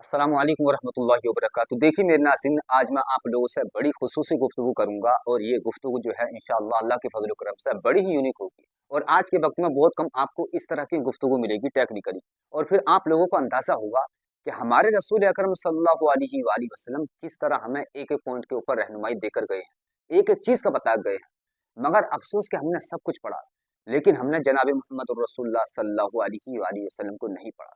अस्सलाम वालेकुम वरहमतुल्लाहि वबरकातुहू। देखिए मेरे नाज़रीन, आज मैं आप लोगों से बड़ी खुसूसी गुफ्तगू करूंगा और ये गुफ्तगू जो है इंशाअल्लाह अल्लाह के फजल करम से बड़ी ही यूनिक होगी। और आज के वक्त में बहुत कम आपको इस तरह की गुफ्तगू मिलेगी टेक्निकली। और फिर आप लोगों को अंदाजा होगा कि हमारे रसूल अकरम सल्लल्लाहु अलैहि वसल्लम किस तरह हमें एक एक पॉइंट के ऊपर रहनुमाई देकर गए हैं, एक एक चीज का बता गए हैं। मगर अफसोस कि हमने सब कुछ पढ़ा, लेकिन हमने जनाब मोहम्मद रसूलुल्लाह सल्लल्लाहु अलैहि वसल्लम को नहीं पढ़ा।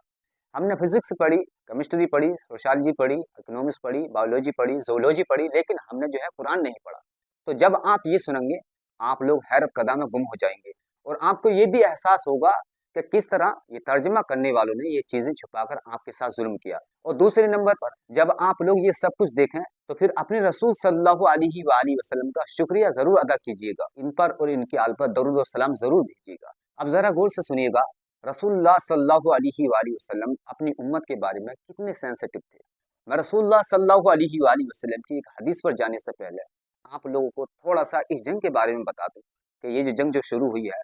हमने फिजिक्स पढ़ी, केमिस्ट्री पढ़ी, सोशियोलॉजी पढ़ी, इकोनॉमिक्स पढ़ी, बायोलॉजी पढ़ी, ज़ूलॉजी पढ़ी, लेकिन हमने जो है कुरान नहीं पढ़ा। तो जब आप ये सुनेंगे, आप लोग हैरत कदा में गुम हो जाएंगे और आपको ये भी एहसास होगा कि किस तरह ये तर्जमा करने वालों ने ये चीजें छुपाकर आपके साथ जुल्म किया। और दूसरे नंबर पर जब आप लोग ये सब कुछ देखें तो फिर अपने रसूल सल्लल्लाहु अलैहि वसल्लम का शुक्रिया जरूर अदा कीजिएगा, इन पर और इनकी आल पर दरूद और सलाम जरूर भेजिएगा। अब जरा गौर से सुनिएगा, रसूलुल्लाह सल्लल्लाहु अलैहि वसल्लम अपनी उम्मत के बारे में कितने सेंसिटिव थे। मैं रसूलुल्लाह सल्लल्लाहु अलैहि वसल्लम की एक हदीस पर जाने से पहले आप लोगों को थोड़ा सा इस जंग के बारे में बता दूं कि ये जो जंग जो शुरू हुई है,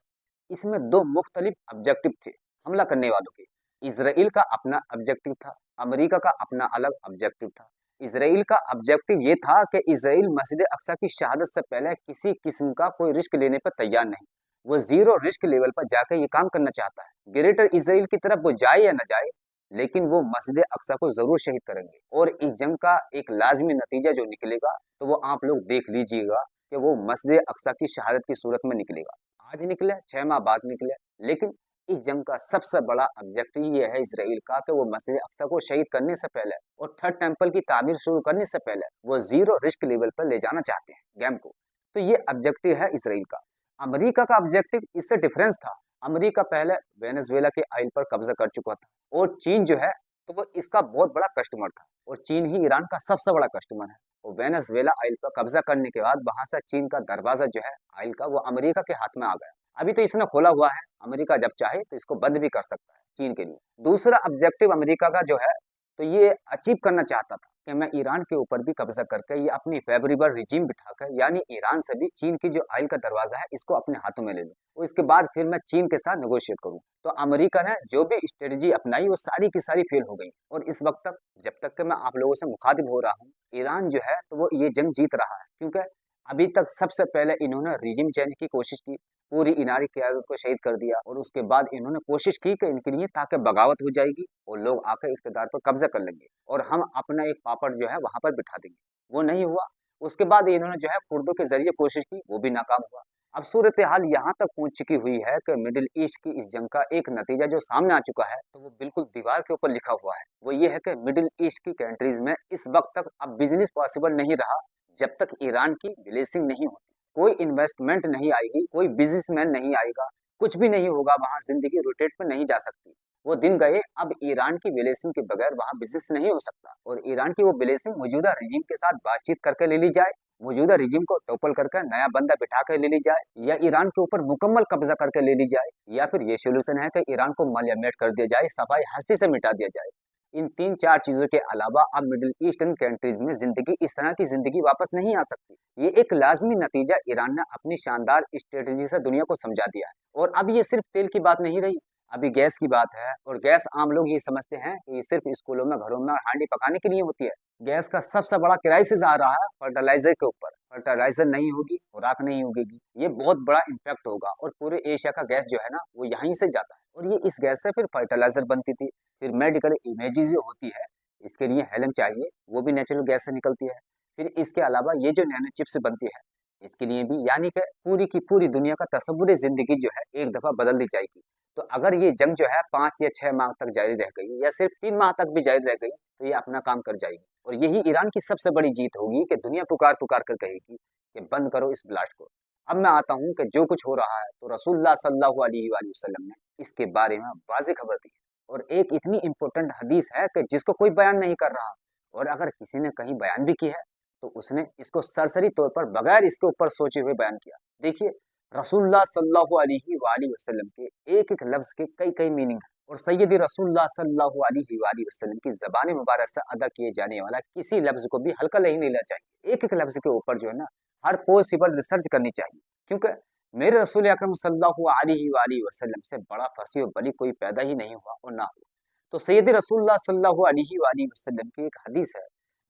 इसमें दो मुख्तलिफ ऑब्जेक्टिव थे हमला करने वालों के। इसराइल का अपना ऑब्जेक्टिव था, अमेरिका का अपना अलग ऑब्जेक्टिव था। इसराइल का ऑब्जेक्टिव ये था कि इसराइल मस्जिद अक्सा की शहादत से पहले किसी किस्म का कोई रिस्क लेने पर तैयार नहीं। वो जीरो रिस्क लेवल पर जाकर ये काम करना चाहता है। ग्रेटर इसराइल की तरफ वो जाए या न जाए, लेकिन वो मस्जिद अक्सा को जरूर शहीद करेंगे। और इस जंग का एक लाजमी नतीजा जो निकलेगा तो वो आप लोग देख लीजिएगा कि वो मस्जिद अक्सा की शहादत की सूरत में निकलेगा। आज निकले, 6 माह बाद निकले, लेकिन इस जंग का सबसे बड़ा ऑब्जेक्टिव ये है इसराइल का कि वो मस्जिद अक्सा को शहीद करने से पहले और थर्ड टेम्पल की तामीर शुरू करने से पहले वो जीरो रिस्क लेवल पर ले जाना चाहते हैं गेम को। तो ये ऑब्जेक्टिव है इसराइल का। अमेरिका का ऑब्जेक्टिव इससे डिफरेंस था। अमेरिका पहले वेनेजुएला के ऑयल पर कब्जा कर चुका था और चीन जो है तो वो इसका बहुत बड़ा कस्टमर था, और चीन ही ईरान का सबसे बड़ा कस्टमर है। और वेनेजुएला ऑयल पर कब्जा करने के बाद वहां से चीन का दरवाजा जो है ऑयल का वो अमेरिका के हाथ में आ गया। अभी तो इसने खोला हुआ है, अमेरिका जब चाहे तो इसको बंद भी कर सकता है चीन के लिए। दूसरा ऑब्जेक्टिव अमेरिका का जो है तो ये अचीव करना चाहता था कि मैं ईरान के ऊपर भी कब्जा करके ये अपनी फेवरेबल रिजीम बिठाकर, यानी ईरान से भी चीन की जो ऑयल का दरवाजा है इसको अपने हाथों में ले लूं और इसके बाद फिर मैं चीन के साथ नेगोशिएट करूं। तो अमेरिका ने जो भी स्ट्रेटजी अपनाई वो सारी की सारी फेल हो गई। और इस वक्त तक जब तक कि मैं आप लोगों से मुखातिब हो रहा हूँ, ईरान जो है तो वो ये जंग जीत रहा है, क्योंकि अभी तक सबसे पहले इन्होंने रिजिम चेंज की कोशिश की, पूरी ईरानी क़यादत को शहीद कर दिया, और उसके बाद इन्होंने कोशिश की कि इनके लिए ताकि बगावत हो जाएगी और लोग आकर इक़्तिदार पर कब्जा कर लेंगे और हम अपना एक पापड़ जो है वहां पर बिठा देंगे। वो नहीं हुआ। उसके बाद इन्होंने जो है कुर्दों के जरिए कोशिश की, वो भी नाकाम हुआ। अब सूरत हाल यहाँ तक पहुंच चुकी हुई है कि मिडिल ईस्ट की इस जंग का एक नतीजा जो सामने आ चुका है तो वो बिल्कुल दीवार के ऊपर लिखा हुआ है। वो ये है कि मिडिल ईस्ट की कंट्रीज में इस वक्त तक अब बिजनेस पॉसिबल नहीं रहा जब तक ईरान की ब्लेसिंग नहीं होती। कोई इन्वेस्टमेंट नहीं आएगी, कोई बिजनेसमैन नहीं आएगा, कुछ भी नहीं होगा, वहां जिंदगी रोटेट पे नहीं जा सकती। वो दिन गए, अब ईरान की ब्लेसिंग के बगैर वहां बिजनेस नहीं हो सकता। और ईरान की वो ब्लेसिंग मौजूदा रिजीम के साथ बातचीत करके ले ली जाए, मौजूदा रिजीम को टोपल करके नया बंदा बिठा कर ले ली जाए, या ईरान के ऊपर मुकम्मल कब्जा करके ले ली जाए, या फिर ये सोल्यूशन है कि ईरान को मालियामेट कर दिया जाए, सफाई हस्ती से मिटा दिया जाए। इन तीन चार चीजों के अलावा अब मिडिल ईस्टर्न कंट्रीज में जिंदगी, इस तरह की जिंदगी वापस नहीं आ सकती। ये एक लाजमी नतीजा ईरान ने अपनी शानदार स्ट्रेटेजी से दुनिया को समझा दिया है। और अब ये सिर्फ तेल की बात नहीं रही, अभी गैस की बात है। और गैस आम लोग ये समझते हैं कि ये सिर्फ स्कूलों में, घरों में हांडी पकाने के लिए होती है। गैस का सबसे बड़ा क्राइसिस आ रहा है फर्टिलाइजर के ऊपर। फर्टिलाइजर नहीं होगी, खुराक नहीं उगेगी, ये बहुत बड़ा इम्पैक्ट होगा। और पूरे एशिया का गैस जो है ना वो यहीं से जाता है, और ये इस गैस से फिर फर्टिलाइजर बनती थी, फिर मेडिकल इमेजेस जो होती है इसके लिए हेलम चाहिए, वो भी नेचुरल गैस से निकलती है। फिर इसके अलावा ये जो नैनो चिप्स बनती है इसके लिए भी, यानी कि पूरी की पूरी दुनिया का तस्वुर जिंदगी जो है एक दफा बदल दी जाएगी। तो अगर ये जंग जो है 5 या 6 माह तक जारी रह गई, या सिर्फ 3 माह तक भी जारी रह गई, तो ये अपना काम कर जाएगी। और यही ईरान की सबसे बड़ी जीत होगी कि दुनिया पुकार पुकार कर कहेगी कि बंद करो इस ब्लास्ट को। अब मैं आता हूँ कि जो कुछ हो रहा है तो रसूलुल्लाह सल्लल्लाहु अलैहि वसल्लम ने इसके बारे में वाज़ेह खबर दी है। और एक इतनी इंपॉर्टेंट हदीस है कि जिसको कोई बयान नहीं कर रहा, और अगर किसी ने कहीं बयान भी की है तो उसने इसको सरसरी तौर पर बगैर इसके ऊपर सोचे हुए बयान किया। देखिए, रसूलुल्लाह सल्लल्लाहु अलैहि वसल्लम के एक एक लफ्ज के कई कई मीनिंग है, और सैयदी रसूलुल्लाह सल्लल्लाहु अलैहि वसल्लम की ज़बान मुबारक से अदा किए जाने वाला किसी लफ्ज को भी हल्का नहीं लेना चाहिए। एक एक लफ्ज के ऊपर जो है ना हर पॉसिबल रिसर्च करनी चाहिए, क्योंकि मेरे रसूल अकरम सल्लल्लाहु अलैहि वसल्लम से बड़ा फसी और बली कोई पैदा ही नहीं हुआ और ना हुआ। तो सैयद रसूलुल्लाह सल्लल्लाहु अलैहि वसल्लम की एक हदीस है,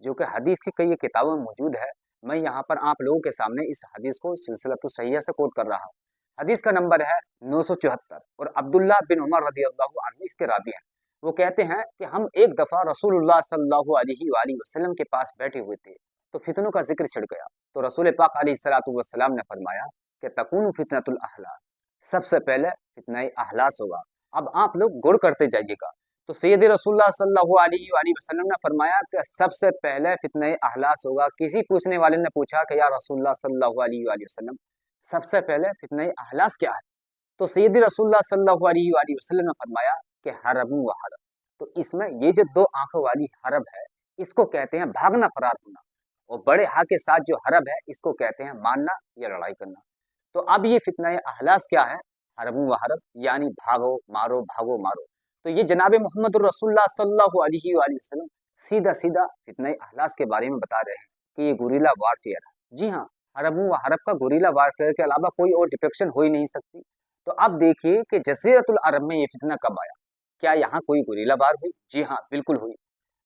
जो कि हदीस की कई किताबों में मौजूद है। मैं यहाँ पर आप लोगों के सामने इस हदीस को सिलसिलतु सहीह से कोट कर रहा हूँ। हदीस का नंबर है 974 और अब्दुल्लाह बिन उमर रदियल्लाहु अन्हु इसके रावी हैं। वो कहते हैं कि हम एक दफ़ा रसूलुल्लाह सल्लल्लाहु अलैहि वसल्लम के पास बैठे हुए थे, तो फितनों का जिक्र छिड़ गया। तो रसूल पाक अलैहिस्सलातु वस्सलाम ने फरमाया कि तकूनु फितनतुल अहला, सबसे पहले फितना अहलास होगा। अब आप लोग गौर करते जाइएगा। तो सैयद रसूलुल्लाह सल्लल्लाहु अलैहि वसल्लम ने फरमाया कि सबसे पहले फितना अहलास होगा। किसी पूछने वाले ने पूछा कि या रसूलुल्लाह सल्लल्लाहु अलैहि वसल्लम, सबसे पहले फितना अहलास क्या है? तो सैयद रसूलुल्लाह सल्लल्लाहु अलैहि वसल्लम ने फरमाया कि हरम व हरब। तो इसमें ये जो दो आंखों वाली हरब है, इसको कहते हैं भागना, फरार होना। और बड़े हा के साथ जो हरब है, इसको कहते हैं मारना या लड़ाई करना। तो अब ये फितना अहलास क्या है? हरबू व हरब, यानी भागो मारो, भागो मारो। तो ये जनाब मोहम्मद रसूलुल्लाह सल्लल्लाहु अलैहि वसल्लम सीधा सीधा फितना अहलास के बारे में बता रहे हैं कि ये गुरीला वारफेयर है। जी हाँ, हरबू व हरब का गुरीला वारफेयर के अलावा कोई और डिपिक्शन हो ही नहीं सकती। तो अब देखिए कि जज़ीरतुल अरब में ये फितना कब आया? क्या यहाँ कोई गुरीला वार हुई? जी हाँ, बिल्कुल हुई।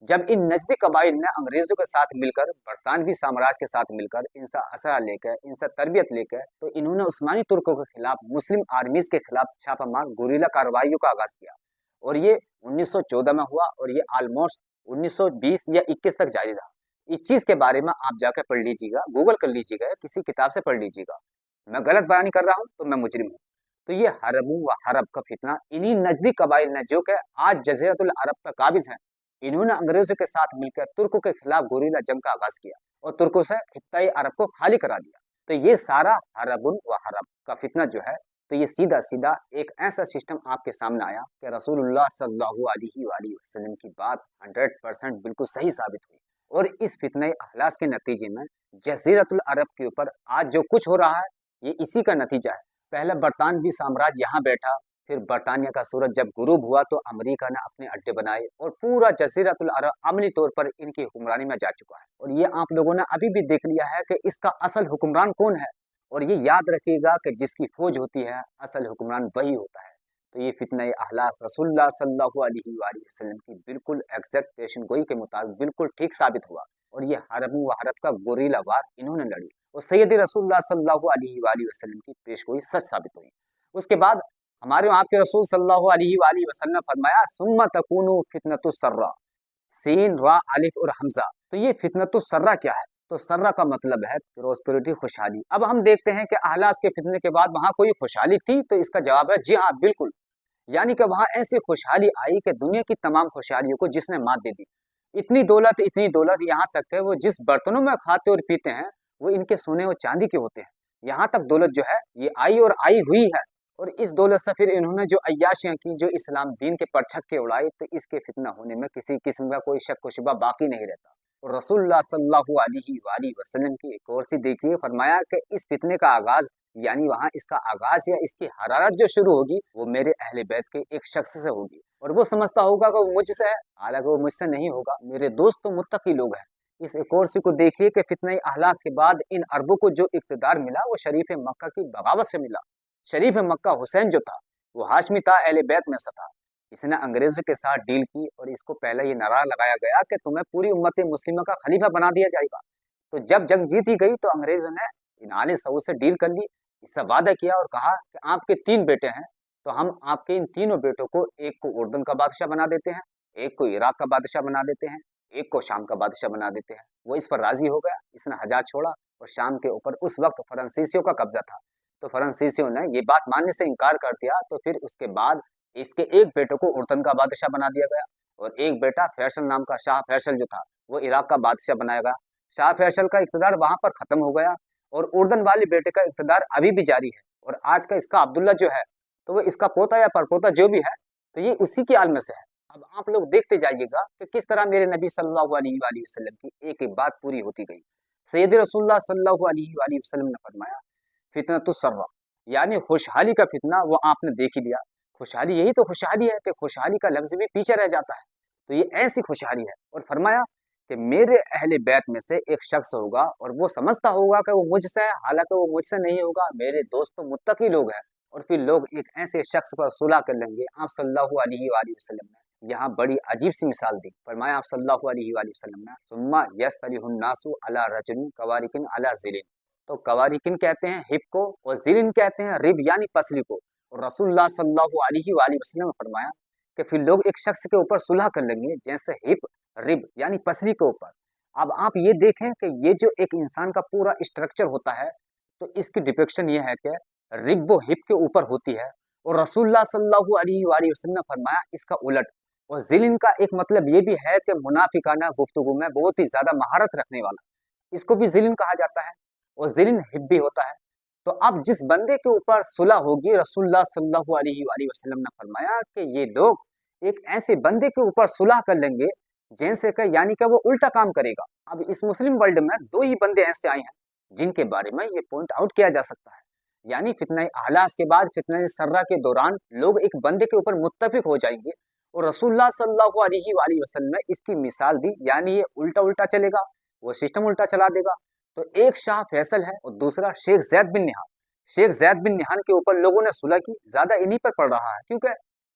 जब इन नजदी कबाइल ने अंग्रेजों के साथ मिलकर, बरतानवी साम्राज्य के साथ मिलकर, इनसे असरा लेकर, इनसे तरबियत लेकर, तो इन्होंने उस्मानी तुर्कों के खिलाफ, मुस्लिम आर्मीज के खिलाफ छापामार गुरीला कार्रवाइयों का आगाज किया। और ये 1914 में हुआ और ये ऑलमोस्ट 1920 या 21 तक जारी रहा। इस चीज के बारे में आप जाकर पढ़ लीजिएगा, गूगल कर लीजिएगा, किसी किताब से पढ़ लीजिएगा। मैं गलत बयानी कर रहा हूँ तो मैं मुजरिम हूँ। तो ये हरबू व हरब का फितना इन्हीं नजदी कबाइल ने, जो कि आज जज़ीरतुल अरब पर काबिज हैं, इन्होंने अंग्रेजों के साथ मिलकर तुर्कों के खिलाफ गुरीला जंग का आगाज किया और तुर्कों से खित्ता अरब को खाली करा दिया। तो ये सारा हरबुन व हरब का फितना जो है, तो ये सीधा सीधा एक ऐसा सिस्टम आपके सामने आया कि रसूलुल्लाह सल्लल्लाहु अलैहि वसल्लम की बात 100% बिल्कुल सही साबित हुई। और इस फितने अहलास के नतीजे में जज़ीरतुल अरब के ऊपर आज जो कुछ हो रहा है, ये इसी का नतीजा है। पहले बरतानवी साम्राज्य यहाँ बैठा, फिर बरतानिया का सूरज जब गुरूब हुआ तो अमेरिका ने अपने अड्डे बनाए और पूरा जज़ीरतुल अरब अमली तौर पर इनकी हुक्मरानी में जा चुका है। और ये आप लोगों ने अभी भी देख लिया है कि इसका असल हुक्मरान कौन है। और ये याद रखिएगा कि जिसकी फौज होती है, असल हुक्मरान वही होता है। तो ये फितना अहलास रसूलुल्लाह सल्लल्लाहु अलैहि वसल्लम की बिल्कुल एग्जैक्ट पेशन गोई के मुताबिक बिल्कुल ठीक साबित हुआ। और ये हरबू व हरब का गोरीला वार इन्होंने लड़ी और सैयद रसूलुल्लाह सल्लल्लाहु अलैहि वसल्लम की पेशगोई सच साबित हुई। उसके बाद हमारे आपके रसूल सल्लल्लाहु अलैहि वसल्लम ने फरमाया सुम्मा तकूनु फितनतुस सर्रा, सीन रा अलिफ और हमजा। तो ये फितनतुस सर्रा क्या है? तो सर्रा का मतलब है प्रोस्पेरिटी, खुशहाली। अब हम देखते हैं कि अहलास के फितने के बाद वहां कोई खुशहाली थी? तो इसका जवाब है जी हाँ, बिल्कुल। यानी कि वहां ऐसी खुशहाली आई कि दुनिया की तमाम खुशहालियों को जिसने मात दे दी। इतनी दौलत, यहाँ तक है वो जिस बर्तनों में खाते और पीते हैं वो इनके सोने और चांदी के होते हैं। यहाँ तक दौलत जो है ये आई और आई हुई है। और इस दौलत से फिर इन्होंने जो अय्याशियां की, जो इस्लाम दीन के परछक्के उड़ाए, तो इसके फितना होने में किसी किस्म का कोई शक व शुबा बाकी नहीं रहता। और रसूलुल्लाह सल्लल्लाहु अलैहि वसल्लम की एक और सी देखिए, फरमाया कि इस फितने का आगाज, यानी वहाँ इसका आगाज या इसकी हरारत जो शुरू होगी वो मेरे अहले बैत के एक शख्स से होगी। और वो समझता होगा कि वो मुझसे है, हालांकि वो मुझसे नहीं होगा। मेरे दोस्त तो मुत्तकी लोग हैं। इस एक और सी को देखिए कि फितने अहलास के बाद इन अरबों को जो इक़्तिदार मिला वो शरीफ मक्का की बगावत से मिला। शरीफ मक्का हुसैन जो था वो हाशमी था, अहले बैत में से था। इसने अंग्रेजों के साथ डील की और इसको पहले ये नारा लगाया गया कि तुम्हें पूरी उम्मत मुस्लिमा का खलीफा बना दिया जाएगा। तो जब जंग जीती गई तो अंग्रेजों ने इन आले सऊद से डील कर ली, इससे वादा किया और कहा कि आपके 3 बेटे हैं, तो हम आपके इन तीनों बेटों को, एक को उर्दन का बादशाह बना देते हैं, एक को इराक का बादशाह बना देते हैं, एक को शाम का बादशाह बना देते हैं। वो इस पर राजी हो गया। इसने हजाज छोड़ा और शाम के ऊपर उस वक्त फ्रांसीसियों का कब्जा था। तो फ्रांसीसियों ने ये बात मानने से इनकार कर दिया। तो फिर उसके बाद इसके एक बेटे को उर्दन का बादशाह बना दिया गया और एक बेटा फैसल नाम का, शाह फैसल जो था, वो इराक का बादशाह बनाया गया। शाह फैसल का इक़्तिदार वहां पर खत्म हो गया और उर्दन वाले बेटे का इक़्तिदार अभी भी जारी है। और आज का इसका अब्दुल्ला जो है, तो वो इसका पोता या परपोता जो भी है, तो ये उसी की आल में से है। अब आप लोग देखते जाइएगा कि किस तरह मेरे नबी सल्लल्लाहु अलैहि वसल्लम की एक एक बात पूरी होती गई। सैयद रसूलुल्लाह सल्लल्लाहु अलैहि वसल्लम ने फरमाया फितनतुस सर्रा, यानी खुशहाली का फितना, वो आपने देख ही लिया। खुशहाली, यही तो खुशहाली है कि खुशहाली का लफ्ज भी पीछे रह जाता है। तो ये ऐसी खुशहाली है। और फरमाया कि मेरे अहले बैत में से एक शख्स होगा और वो समझता होगा कि वो मुझसे है, हालांकि वो मुझसे नहीं होगा। मेरे दोस्त तो मुत्तकी लोग हैं। और फिर लोग एक ऐसे शख्स पर सुलह कर लेंगे। आप सल्लल्लाहु अलैहि वसल्लम ने यहाँ बड़ी अजीब सी मिसाल दी। फरमाया आप सल्लल्लाहु अलैहि वसल्लम ने, सुम्मा यस्तरिहुन नासु अला रजुलिन कवारिकिन अला ज़िलिन। तो कवारिकिन कहते हैं हिप को और ज़िलिन कहते हैं रिब यानी पसली को। और रसूलुल्लाह सल्लल्लाहु अलैहि वसल्लम ने फरमाया कि फिर लोग एक शख्स के ऊपर सुलह कर लेंगे जैसे हिप रिब यानी पसली के ऊपर। अब आप ये देखें कि ये जो एक इंसान का पूरा स्ट्रक्चर होता है, तो इसकी डिपिक्शन ये है कि रिब वो हिप के ऊपर होती है, और रसूलुल्लाह सल्लल्लाहु अलैहि वसल्लम ने फरमाया इसका उलट। और ज़िलिन का एक मतलब ये भी है कि मुनाफिकाना गुफ्तगू में बहुत ही ज्यादा महारत रखने वाला, इसको भी ज़िलिन कहा जाता है, और ज़िलिन हिप भी होता है। तो अब जिस बंदे के ऊपर सुलह होगी, रसूलुल्लाह सल्लल्लाहु अलैहि वसल्लम ने फरमाया कि ये लोग एक ऐसे बंदे के ऊपर सुलह कर लेंगे जैसे कि यानी कि वो उल्टा काम करेगा। अब इस मुस्लिम वर्ल्ड में दो ही बंदे ऐसे आए हैं जिनके बारे में ये पॉइंट आउट किया जा सकता है, यानी फितना अहलास के बाद फितना सर्रा के दौरान लोग एक बंदे के ऊपर मुत्तफिक हो जाएंगे, और रसूलुल्लाह सल्लल्लाहु अलैहि वसल्लम ने इसकी मिसाल दी, यानी ये उल्टा उल्टा चलेगा, वो सिस्टम उल्टा चला देगा। तो एक शाह फैसल है और दूसरा शेख जैद बिन निहान। शेख जैद बिन निहान के ऊपर लोगों ने सुलह की, ज्यादा इन्हीं पर पड़ रहा है, क्योंकि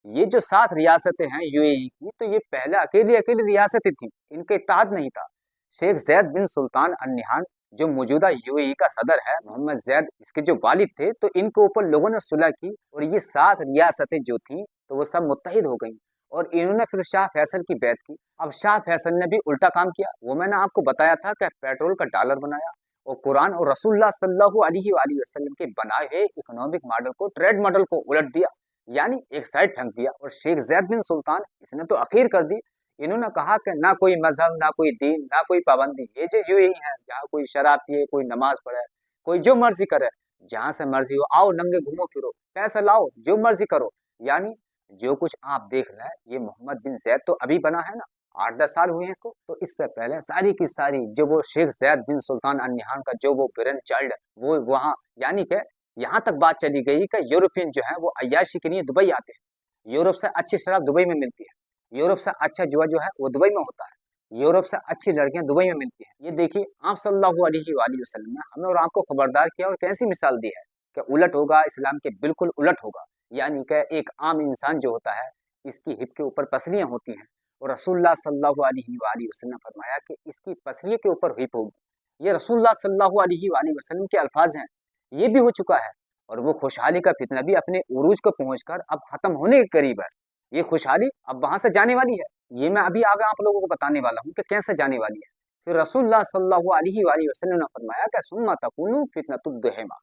ये जो 7 रियासतें हैं यूएई की, तो ये पहले अकेली अकेली रियासतें थी, इनके इत्तेहाद नहीं था। शेख जैद बिन सुल्तान अल निहान जो मौजूदा यूएई का सदर है, मोहम्मद जैद इसके जो वालिद थे, तो इनके ऊपर लोगों ने सुलह की, और ये 7 रियासतें जो थी तो वो सब मुत्तहिद हो गई, और इन्होंने फिर शाह फैसल की बैत की। अब शाह फैसल ने भी उल्टा काम किया, वो मैंने आपको बताया था कि पेट्रोल का डॉलर बनाया, और कुरान और रसूलुल्लाह सल्लल्लाहु अलैहि वसल्लम के बनाए हुए इकोनॉमिक मॉडल को, ट्रेड मॉडल को उलट दिया, यानी एक साइड फेंक दिया। और शेख जैद बिन सुल्तान इसने तो अखीर कर दी, इन्होंने कहा कि ना कोई मजहब, ना कोई दीन, ना कोई पाबंदी, ये जो यूएई है जहाँ कोई शराब पिए, कोई नमाज पढ़े, कोई जो मर्जी करे, जहाँ से मर्जी हो आओ, नंगे घूमो फिरो, पैसा लाओ, जो मर्जी करो। यानी जो कुछ आप देख रहे हैं ये मोहम्मद बिन जैद तो अभी बना है ना, 8-10 साल हुए हैं इसको, तो इससे पहले सारी की सारी जो वो शेख जैद बिन सुल्तान अल निहान का जो वो पेरेंट चाइल्ड है वो वहाँ, यानी कि यहाँ तक बात चली गई कि यूरोपियन जो है वो अय्याशी के लिए दुबई आते हैं, यूरोप से अच्छी शराब दुबई में मिलती है, यूरोप से अच्छा जुआ जो है वो दुबई में होता है, यूरोप से अच्छी लड़कियां दुबई में मिलती हैं। ये देखिए आप सल्लल्लाहु अलैहि वसल्लम ने हमें और आपको खबरदार किया और कैसी मिसाल दी है कि उलट होगा, इस्लाम के बिल्कुल उलट होगा। यानी कि एक आम इंसान जो होता है इसकी हिप के ऊपर पसलियां होती हैं, और रसूलुल्लाह सल्लल्लाहु अलैहि वसल्लम ने फरमाया कि इसकी पसलियों के ऊपर हिप होगी। ये रसूलुल्लाह सल्लल्लाहु अलैहि वसल्लम के अल्फाज हैं, ये भी हो चुका है, और वो खुशहाली का फितना भी अपने उरूज को पहुंचकर अब खत्म होने के करीब है। ये खुशहाली अब वहां से जाने वाली है, ये मैं अभी आगे आप लोगों को बताने वाला हूँ कि कैसे जाने वाली है। फिर रसूलुल्लाह सल्लल्लाहु अलैहि वसल्लम ने फरमाया कि सुम्मा तकुनु फितनतुद दुहैमा,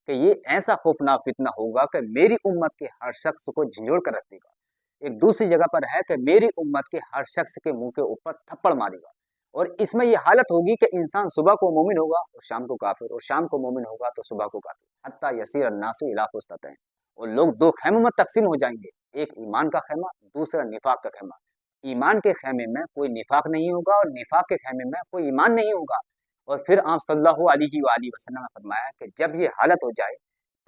कि ये ऐसा खौफनाक फितना होगा कि मेरी उम्मत के हर शख्स को झंझोड़ कर रख देगा। एक दूसरी जगह पर है कि मेरी उम्मत के हर शख्स के मुंह के ऊपर थप्पड़ मारेगा, और इसमें ये हालत होगी कि इंसान सुबह को मोमिन होगा और शाम को काफिर, और शाम को मोमिन होगा तो सुबह को काफिर, हत्ता यसीर अन्नासु इला फुस्ततैन। और लोग दो खैमों में तकसीम हो जाएंगे, एक ईमान का खैमा, दूसरा निफाक का खैमा। ईमान के खैमे में कोई निफाक नहीं होगा और निफाक के खैमे में कोई ईमान नहीं होगा। और फिर आप सल्लल्लाहु अलैहि वसल्लम ने फरमाया कि जब ये हालत हो जाए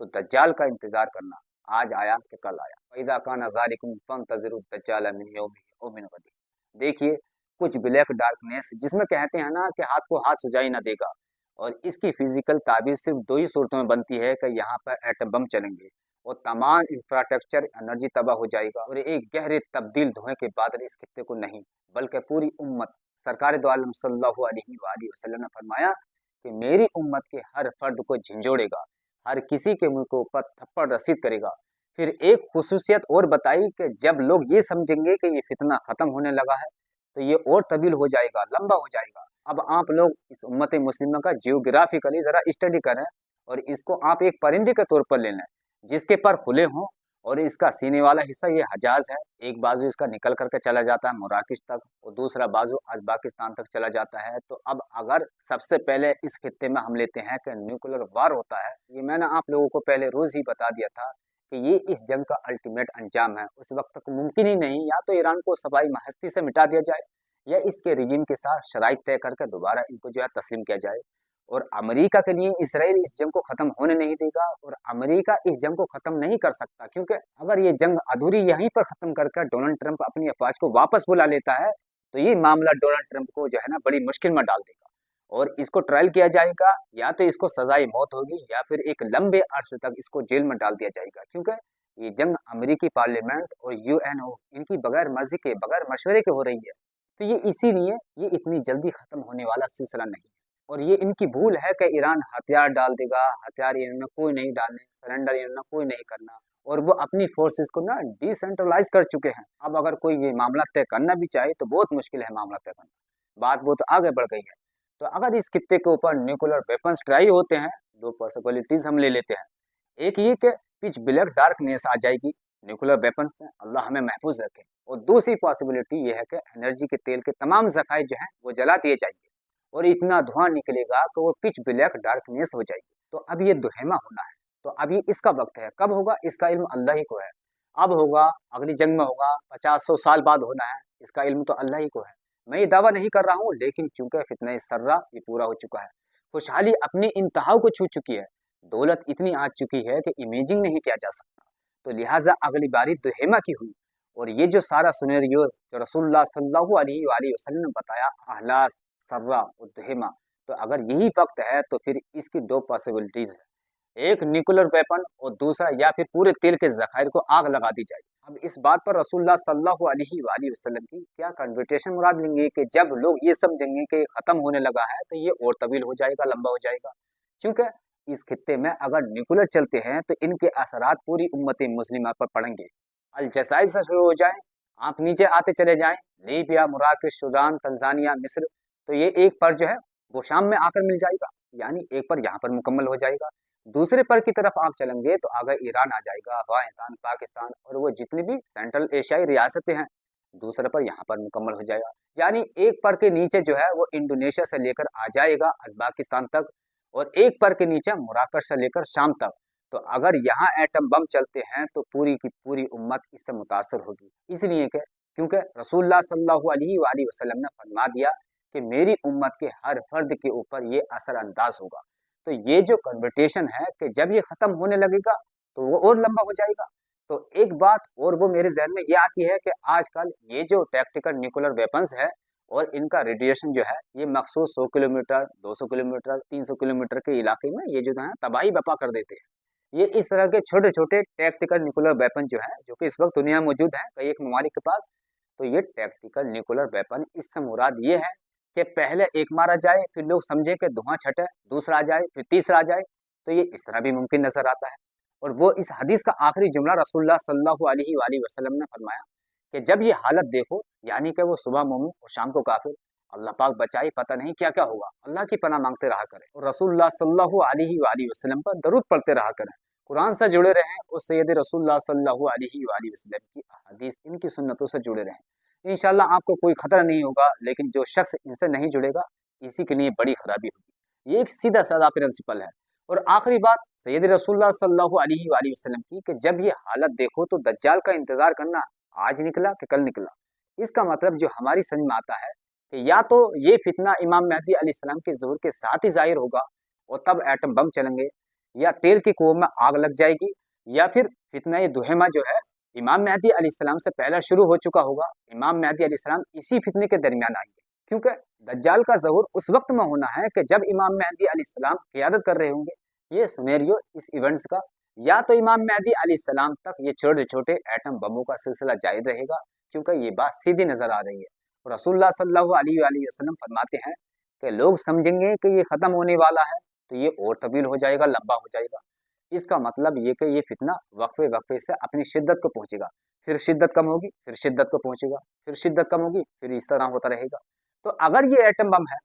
तो दज्जाल का इंतजार करना, आज आया कि कल आया। फइज़ा काना ज़ालिकुम फंतज़िरु दज्जाल मिन यौमिही औ मिन गदिही। देखिए कुछ ब्लैक डार्कनेस जिसमें कहते हैं ना कि हाथ को हाथ सुझाई ना देगा, और इसकी फिजिकल ताबीर सिर्फ दो ही सूरतों में बनती है कि यहाँ पर एटम बम चलेंगे और तमाम इंफ्रास्ट्रक्चर एनर्जी तबाह हो जाएगा, और एक गहरे तब्दील धुएं के बादल इस खित्ते को नहीं बल्कि पूरी उम्मत। सरकार दो आलम सल्लल्लाहु अलैहि वसल्लम ने फरमाया कि मेरी उम्मत के हर फर्द को झंझोड़ेगा, हर किसी के मुंह के ऊपर थप्पड़ रसीद करेगा। फिर एक खुसूसियत और बताई कि जब लोग ये समझेंगे कि ये फितना खत्म होने लगा है तो ये और तब्दील हो जाएगा, लंबा हो जाएगा। अब आप लोग इस उम्मत मुस्लिमा का जियोग्राफिकली जरा स्टडी करें, और इसको आप एक परिंदे के तौर पर ले लें जिसके पर खुले हों, और इसका सीने वाला हिस्सा ये हजाज है, एक बाजू इसका निकल करके चला जाता है मराकिश तक, और दूसरा बाजू अजबाकिस्तान तक चला जाता है। तो अब अगर सबसे पहले इस खित्ते में हम लेते हैं कि न्यूक्लियर वार होता है, ये मैंने आप लोगों को पहले रोज ही बता दिया था कि ये इस जंग का अल्टीमेट अंजाम है। उस वक्त तक मुमकिन ही नहीं, या तो ईरान को सफाई महस्ती से मिटा दिया जाए, या इसके रिजीम के साथ शराइत तय करके दोबारा इनको जो है तस्लीम किया जाए। और अमेरिका के लिए इसराइल इस जंग को खत्म होने नहीं देगा, और अमेरिका इस जंग को खत्म नहीं कर सकता, क्योंकि अगर ये जंग अधूरी यहीं पर खत्म करके डोनाल्ड ट्रंप अपनी अफवाज को वापस बुला लेता है तो ये मामला डोनाल्ड ट्रंप को जो है ना बड़ी मुश्किल में डाल देगा, और इसको ट्रायल किया जाएगा, या तो इसको सजाए मौत होगी या फिर एक लंबे अरसे तक इसको जेल में डाल दिया जाएगा। क्योंकि ये जंग अमेरिकी पार्लियामेंट और यूएनओ इनकी बगैर मर्जी के, बगैर मशवरे के हो रही है। तो ये इसीलिए ये इतनी जल्दी खत्म होने वाला सिलसिला नहीं है। और ये इनकी भूल है कि ईरान हथियार डाल देगा, हथियार इन्होंने कोई नहीं डालने, सरेंडर इन्होंने कोई नहीं करना, और वो अपनी फोर्सेस को ना डिसेंट्रलाइज कर चुके हैं। अब अगर कोई ये मामला तय करना भी चाहे तो बहुत मुश्किल है मामला तय करना, बात बहुत आगे बढ़ गई है। तो अगर इस खित्ते के ऊपर न्यूक्लियर वेपन्स ट्राई होते हैं, दो पॉसिबिलिटीज हम ले लेते हैं। एक ये कि पिच ब्लैक डार्कनेस आ जाएगी न्यूक्लियर वेपन से, अल्लाह हमें महफूज रखे। और दूसरी पॉसिबिलिटी ये है कि एनर्जी के तेल के तमाम जखायर जो हैं वो जला दिए जाएंगे और इतना धुआं निकलेगा कि वो पिच ब्लैक डार्कनेस हो जाएगी। तो अब ये दुहेमा होना है, तो अब ये इसका वक्त है। कब होगा इसका इल्म अल्लाह ही को है। अब होगा, अगली जंग में होगा, 50-100 साल बाद होना है, इसका इल्म तो अल्लाह ही को है। मैं ये दावा नहीं कर रहा हूँ, लेकिन चूंकि फितना सर्रा ये पूरा हो चुका है, खुशहाली अपनी इंतहा को छू चुकी है, दौलत इतनी आ चुकी है कि इमेजिंग नहीं किया जा सकता, तो लिहाजा अगली बारी दुहेमा की हुई। और ये जो सारा सिनेरियो जो रसूलुल्लाह सल्लल्लाहु अलैहि वसल्लम ने बताया, अहलास, सर्रा और दुहेमा, तो अगर यही वक्त है तो फिर इसकी दो पॉसिबिलिटीज है, एक न्यूक्लियर वेपन और दूसरा या फिर पूरे तेल के जखायर को आग लगा दी जाए। अब इस बात पर रसूलुल्लाह सल्लल्लाहु अलैहि वसल्लम की क्या कन्वर्टेशन मुराद लेंगे कि जब लोग ये समझेंगे कि खत्म होने लगा है तो ये और तवील हो जाएगा, लंबा हो जाएगा। क्योंकि इस खित्ते में अगर न्यूक्लियर चलते हैं तो इनके असरात पूरी उम्मत मुस्लिमा पर पड़ेंगे। अलजाइर से शुरू हो जाए, आप नीचे आते चले जाएं, लीबिया, मुराकश, सूडान, तंजानिया, मिस्र, तो ये एक पर जो है वो शाम में आकर मिल जाएगा, यानी एक पर यहाँ पर मुकम्मल हो जाएगा। दूसरे पर की तरफ आप चलेंगे तो आगे ईरान आ जाएगा, अफगानिस्तान, पाकिस्तान और वो जितनी भी सेंट्रल एशियाई रियासतें हैं, दूसरे पर यहाँ पर मुकम्मल हो जाएगा। यानी एक पर के नीचे जो है वो इंडोनेशिया से लेकर आ जाएगा अजबाकिस्तान तक, और एक पर के नीचे मुराकश से लेकर शाम तक। तो अगर यहाँ एटम बम चलते हैं तो पूरी की पूरी उम्मत इससे मुतासर होगी, इसलिए कि क्योंकि रसूलुल्लाह सल्लल्लाहु अलैहि वसल्लम ने फरमा दिया कि मेरी उम्मत के हर फर्द के ऊपर ये असर अंदाज होगा। तो ये जो कन्वर्टेशन है कि जब ये खत्म होने लगेगा तो वो और लंबा हो जाएगा। तो एक बात और वो मेरे जहन में ये आती है कि आजकल ये जो टैक्टिकल न्यूक्लियर वेपन्स है और इनका रेडिएशन जो है ये मखसूस 100 किलोमीटर, 200 किलोमीटर, 300 किलोमीटर के इलाके में ये जो है तबाही बपा कर देते हैं। ये इस तरह के छोटे छोटे टैक्टिकल न्यूक्लियर वेपन जो है, जो कि इस वक्त दुनिया में मौजूद है कई एक ममालिक के पास, तो ये टैक्टिकल न्यूक्लियर वेपन इससे मुराद ये है कि पहले एक मारा जाए, फिर लोग समझे कि धुआं छटे, दूसरा आ जाए, फिर तीसरा आ जाए, तो ये इस तरह भी मुमकिन नजर आता है। और वो इस हदीस का आखिरी जुमला रसूलुल्लाह सल्लल्लाहु अलैहि वसल्लम ने फरमाया कि जब ये हालत देखो, यानी कि वो सुबह मोमिन और शाम को काफिर, अल्लाह पाक बचाए, पता नहीं क्या क्या होगा, अल्लाह की पनाह मांगते रहा करें और रसूलुल्लाह सल्लल्लाहु अलैहि वसल्लम पर दरूद पढ़ते रहा करें, कुरान से जुड़े रहें और सैयद रसूलुल्लाह सल्लल्लाहु अलैहि वसल्लम की अहादीस, इनकी सुन्नतों से जुड़े रहें। इंशाल्लाह आपको कोई खतरा नहीं होगा, लेकिन जो शख्स इनसे नहीं जुड़ेगा इसी के लिए बड़ी खराबी होगी। ये एक सीधा साधा प्रिंसिपल है। और आखिरी बात सैयद रसूलुल्लाह सल्लल्लाहु अलैहि वसल्लम की कि जब ये हालत देखो तो दज्जाल का इंतजार करना आज निकला कि कल निकला, इसका मतलब जो हमारी समझ में आता है कि या तो ये फितना इमाम मेहदी अलैहिस्सलाम के ज़ुहूर के साथ ही ज़ाहिर होगा और तब एटम बम चलेंगे, या तेल की कुओं में आग लग जाएगी, या फिर फितना ये दुहेमा जो है इमाम मेहदी अलैहिस्सलाम से पहले शुरू हो चुका होगा, इमाम मेहदी अलैहिस्सलाम इसी फितने के दरमियान आएंगे। क्योंकि दज्जाल का ज़हूर उस वक्त में होना है कि जब इमाम मेहदी अलैहिस्सलाम क़ियादत कर रहे होंगे। ये सिनेरियो इस इवेंट्स का, या तो इमाम मेहदी अलैहिस्सलाम तक ये छोटे छोटे एटम बमों का सिलसिला जारी रहेगा, क्योंकि ये बात सीधी नजर आ रही है। और रसूलुल्लाह सल्लल्लाहु अलैहि वसल्लम फरमाते हैं कि लोग समझेंगे कि ये खत्म होने वाला है तो ये और तवील हो जाएगा, लंबा हो जाएगा। इसका मतलब ये कि ये फितना वक्फे वक्फे से अपनी शिद्दत को पहुंचेगा, फिर शिद्दत कम होगी, फिर शिद्दत को पहुंचेगा, फिर शिद्दत कम होगी, फिर इस तरह होता रहेगा। तो अगर ये एटम बम है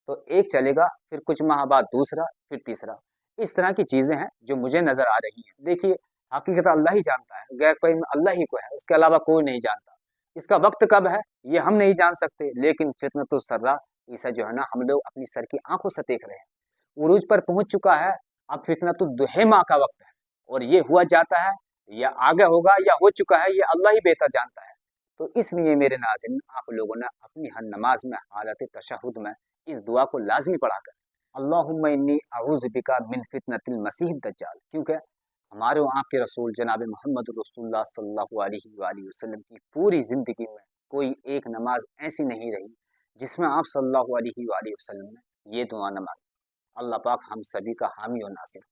तो एक चलेगा, फिर कुछ माह बाद दूसरा, फिर तीसरा, इस तरह की चीजें हैं जो मुझे नजर आ रही हैं। देखिए, हकीकत अल्लाह ही जानता है, गैर कोई में अल्लाह ही को है, उसके अलावा कोई नहीं जानता। इसका वक्त कब है ये हम नहीं जान सकते, लेकिन फितनतुल सर्रा इसे जो है ना हम लोग अपनी सर की आंखों से देख रहे हैं, उरूज पर पहुंच चुका है। अब फितनतुल दुहेमा का वक्त है और ये हुआ जाता है या आगे होगा या हो चुका है, ये अल्लाह ही बेहतर जानता है। तो इसलिए मेरे नाज़रीन, आप लोगों ने अपनी हर नमाज में हालत तशहुद में इस दुआ को लाजमी पढ़ा कर, अल्लाहुम्मा इन्नी अऊज़ु बिका मिन फितनतिल मसीह दज्जाल, क्योंकि हमारे वहाँ के रसूल जनाब मोहम्मद रसूलुल्लाह सल्लल्लाहु अलैहि वसल्लम की पूरी ज़िंदगी में कोई एक नमाज ऐसी नहीं रही जिसमें आप सल्लल्लाहु अलैहि वसल्लम ने ये दुआ न मांगी। अल्लाह पाक हम सभी का हामी और नासिर।